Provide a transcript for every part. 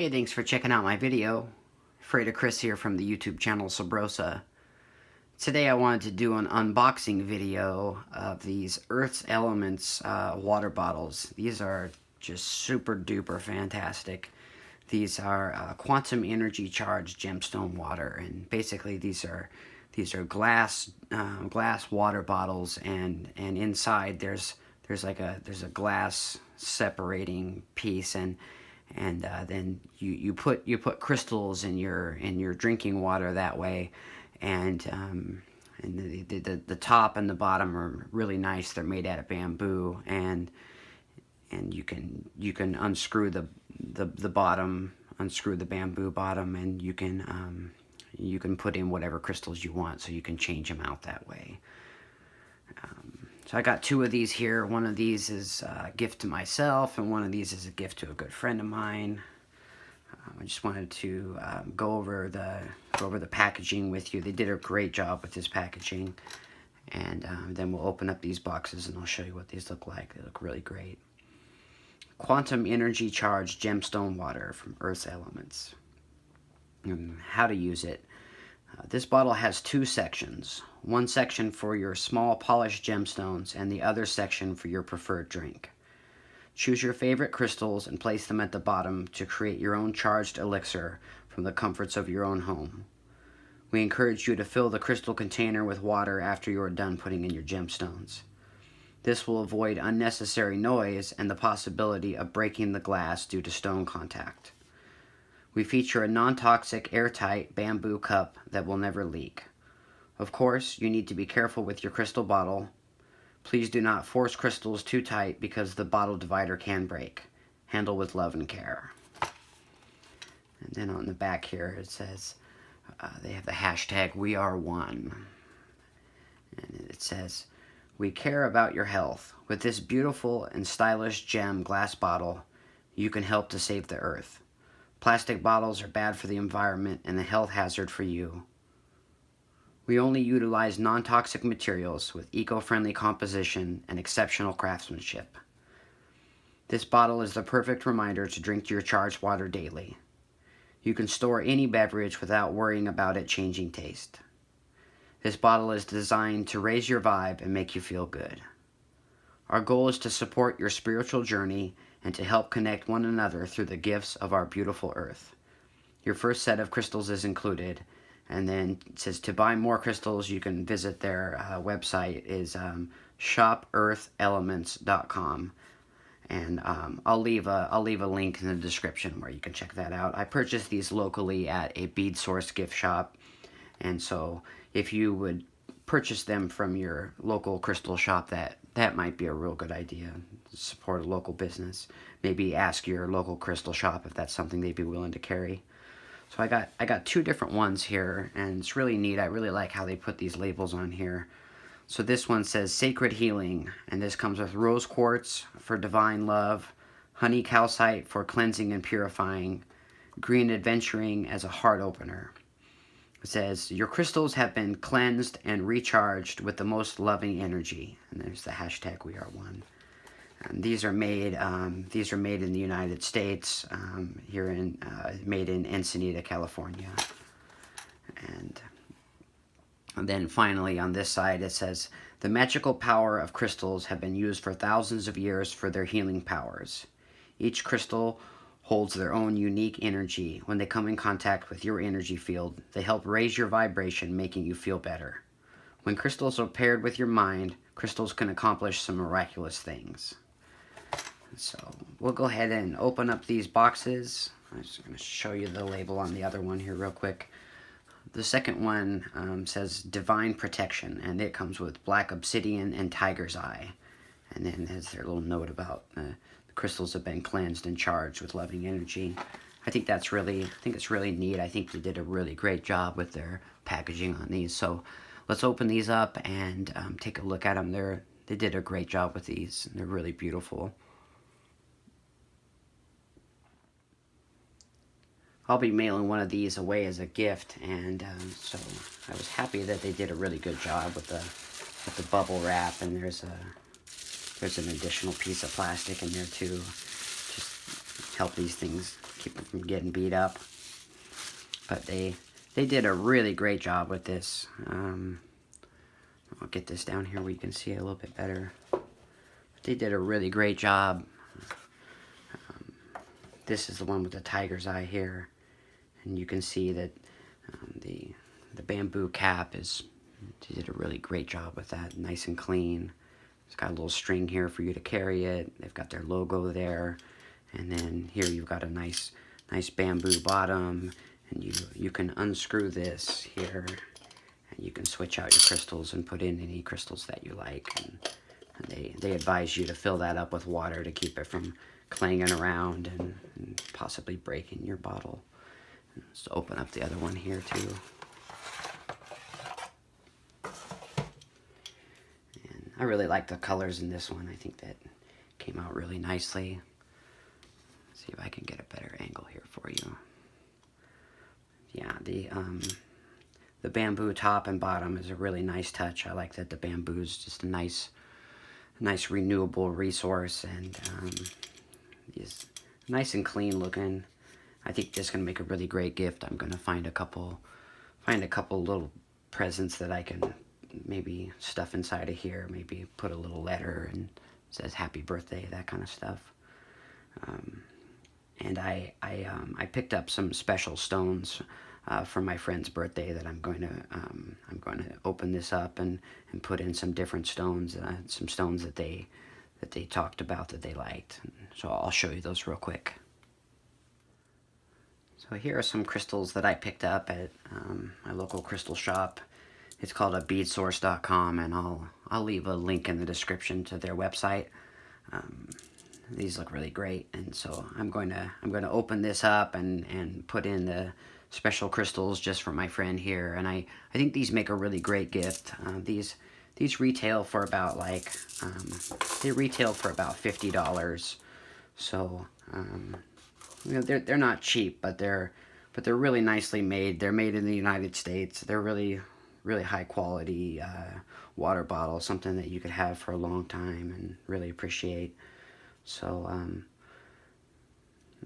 Hey, thanks for checking out my video. Frater Kris here from the YouTube channel Sabrosa. Today I wanted to do an unboxing video of these Earth's Elements water bottles. These are just super duper fantastic. These are quantum energy charged gemstone water, and basically these are glass water bottles, and inside there's a glass separating piece, and then you put crystals in your drinking water that way, and the top and the bottom are really nice. They're made out of bamboo, and you can unscrew the bottom, unscrew the bamboo bottom, and you can put in whatever crystals you want, so you can change them out that way. So I got two of these here. One of these is a gift to myself, and one of these is a gift to a good friend of mine. I just wanted to go over the packaging with you. They did a great job with this packaging, and then we'll open up these boxes and I'll show you what these look like. They look really great. Quantum energy charged gemstone water from Earth's Elements. And how to use it. This bottle has two sections. One section for your small polished gemstones and the other section for your preferred drink. Choose your favorite crystals and place them at the bottom to create your own charged elixir from the comforts of your own home. We encourage you to fill the crystal container with water after you are done putting in your gemstones. This will avoid unnecessary noise and the possibility of breaking the glass due to stone contact. We feature a non-toxic, airtight bamboo cup that will never leak. Of course, you need to be careful with your crystal bottle. Please do not force crystals too tight because the bottle divider can break. Handle with love and care. And then on the back here it says, they have the hashtag #WeAreOne. And it says, "We care about your health. With this beautiful and stylish gem glass bottle, you can help to save the earth. Plastic bottles are bad for the environment and a health hazard for you. We only utilize non-toxic materials with eco-friendly composition and exceptional craftsmanship. This bottle is the perfect reminder to drink your charged water daily. You can store any beverage without worrying about it changing taste. This bottle is designed to raise your vibe and make you feel good. Our goal is to support your spiritual journey and to help connect one another through the gifts of our beautiful earth. Your first set of crystals is included." And then it says to buy more crystals, you can visit their website is shopearthelements.com. And I'll leave a link in the description where you can check that out. I purchased these locally at a bead source gift shop, and so if you would purchase them from your local crystal shop, that might be a real good idea. Support a local business. Maybe ask your local crystal shop if that's something they'd be willing to carry. So I got two different ones here, and it's really neat. I really like how they put these labels on here. So this one says Sacred Healing, and this comes with rose quartz for divine love, honey calcite for cleansing and purifying, green adventuring as a heart opener. It says, your crystals have been cleansed and recharged with the most loving energy. And there's the hashtag #WeAreOne. And these are made in the United States, made in Ensenada, California. And then finally on this side it says, the magical power of crystals have been used for thousands of years for their healing powers. Each crystal holds their own unique energy. When they come in contact with your energy field, they help raise your vibration, making you feel better. When crystals are paired with your mind, crystals can accomplish some miraculous things. So we'll go ahead and open up these boxes. I'm just going to show you the label on the other one here real quick. The second one says Divine Protection, and it comes with black obsidian and tiger's eye. And then there's their little note about the crystals have been cleansed and charged with loving energy. I think it's really neat. I think they did a really great job with their packaging on these. So let's open these up and take a look at them. They did a great job with these, and they're really beautiful. I'll be mailing one of these away as a gift, and so I was happy that they did a really good job with the bubble wrap, and there's an additional piece of plastic in there too, just help these things keep them from getting beat up. But they did a really great job with this. I'll get this down here where you can see it a little bit better. They did a really great job. This is the one with the tiger's eye here, and you can see that the bamboo cap is, they did a really great job with that, nice and clean. It's got a little string here for you to carry it. They've got their logo there, and then here you've got a nice bamboo bottom, and you can unscrew this here, and you can switch out your crystals and put in any crystals that you like. And they advise you to fill that up with water to keep it from clanging around and possibly breaking your bottle. Let's open up the other one here too. And I really like the colors in this one. I think that came out really nicely. Let's see if I can get a better angle here for you. Yeah, the bamboo top and bottom is a really nice touch. I like that the bamboo is just a nice renewable resource, and is nice and clean looking. I think this is gonna make a really great gift. I'm gonna find a couple little presents that I can maybe stuff inside of here. Maybe put a little letter and says happy birthday, that kind of stuff. And I picked up some special stones for my friend's birthday that I'm going to open this up and put in some different stones, some stones that they talked about that they liked. So I'll show you those real quick. So here are some crystals that I picked up at my local crystal shop. It's called beadsource.com, and I'll leave a link in the description to their website. These look really great, and so I'm going to open this up and put in the special crystals just for my friend here. And I think these make a really great gift. These retail for about they retail for about $50. So you know, they're not cheap, but they're really nicely made. They're made in the United States. They're really high quality water bottle, something that you could have for a long time and really appreciate. So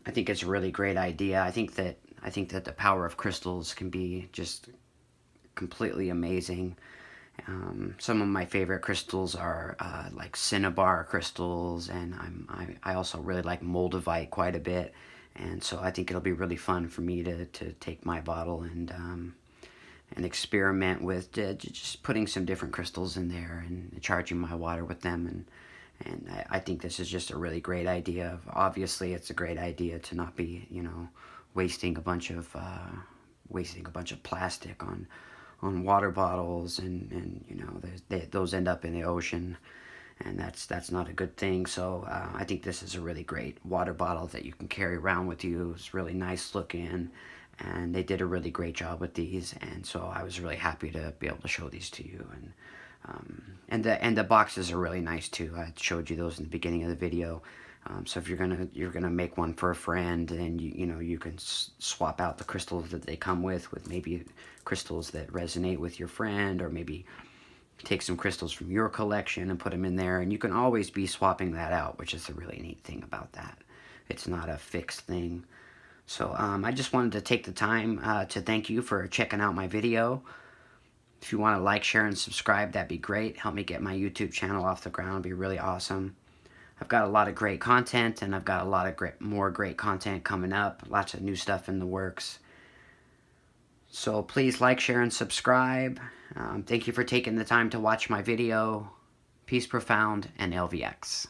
I think it's a really great idea. I think that the power of crystals can be just completely amazing. Some of my favorite crystals are like cinnabar crystals, and I also really like moldavite quite a bit. And so I think it'll be really fun for me to take my bottle and experiment with just putting some different crystals in there and charging my water with them. And I think this is just a really great idea. Obviously, it's a great idea to not be, you know, wasting a bunch of plastic on water bottles, and you know, those end up in the ocean, and that's not a good thing. So I think this is a really great water bottle that you can carry around with you. It's really nice looking, and they did a really great job with these, and so I was really happy to be able to show these to you. And the boxes are really nice too. I showed you those in the beginning of the video. So if you're gonna make one for a friend, then you know, you can swap out the crystals that they come with maybe crystals that resonate with your friend, or maybe take some crystals from your collection and put them in there, and you can always be swapping that out, which is the really neat thing about that. It's not a fixed thing. So I just wanted to take the time to thank you for checking out my video. If you want to like, share, and subscribe, that'd be great. Help me get my YouTube channel off the ground. It'd be really awesome. I've got a lot of great content, and I've got a lot of more great content coming up. Lots of new stuff in the works. So please like, share, and subscribe. Thank you for taking the time to watch my video. Peace profound, and LVX.